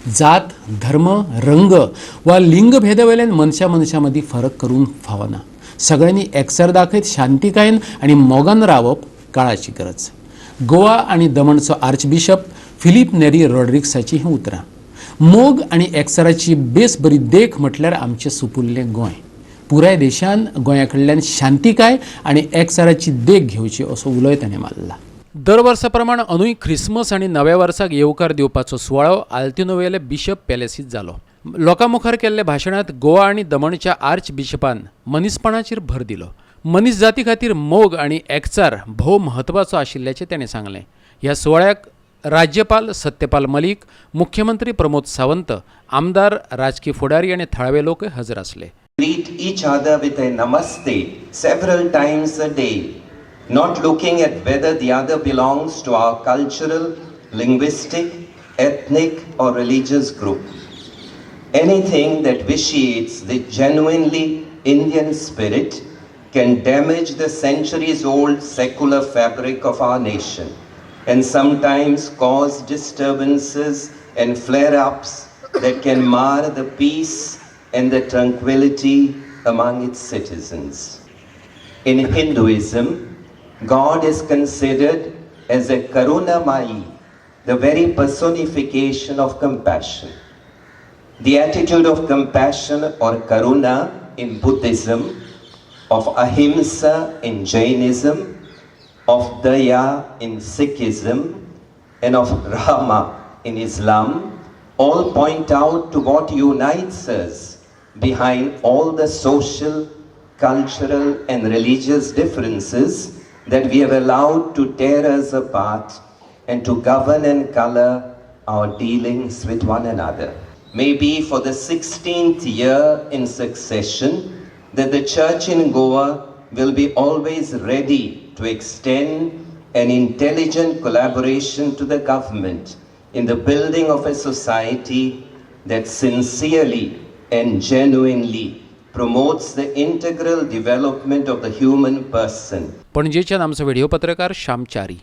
जात धर्म रंग वा लिंग भेदावयल्यान मनशां मदीं फरक करूंक फावना. सगळ्यांनी एकचार दाखयत शांतिकायेन आनी मोगान रावप काळाची गरज. गोवा आनी दमणचो आर्चबिशप फिलीप नेरी रॉड्रिग्साची ही उतरां. मोग आनी एकचाराची बेस बरी देख म्हटल्यार आमचें सुपुल्लें गोंय. पुराय देशान गोंया कडल्यान शांतिकाय आनी एकचाराची देख घेवची असो उलोय ताणें मारला. दर वर्सा प्रमाण अंदूय ख्रिसमस आनी नव्या वर्साक येवकार दिवपाचो सुवाळो आल्तिनोवेले बिशप पॅलेसींत जालो. लोकां मुखार केल्ल्या भाशणांत गोवा आनी दमणच्या आर्च बिशपान मनीसपणाचेर भर दिलो. मनीस जाती खातीर मोग आनी एकचार भोव म्हत्वाचो आशिल्ल्याचें ताणें सांगलें. ह्या सुवाळ्याक राज्यपाल सत्यपाल मलीक, मुख्यमंत्री प्रमोद सावंत, आमदार, राजकीय फुडारी आनी थळावे लोकय हजर आसले. Greet each other with a namaste several times a day, not looking at whether the other belongs to our cultural, linguistic, ethnic or religious group. Anything that vitiates the genuinely Indian spirit can damage the centuries-old secular fabric of our nation and sometimes cause disturbances and flare-ups that can mar the peace and the tranquility among its citizens. In Hinduism, God is considered as a Karunamai, the very personification of compassion. The attitude of compassion or Karuna in Buddhism, of Ahimsa in Jainism, of Daya in Sikhism, and of Rahma in Islam all point out to what unites us behind all the social, cultural and religious differences that we have allowed to tear us apart and to govern and color our dealings with one another. Maybe for the 16th year in succession that the Church in Goa will be always ready to extend an intelligent collaboration to the government in the building of a society that sincerely and genuinely promotes the integral development of the human person. पणजेच्यान आमचो video पत्रकार श्याम चारी.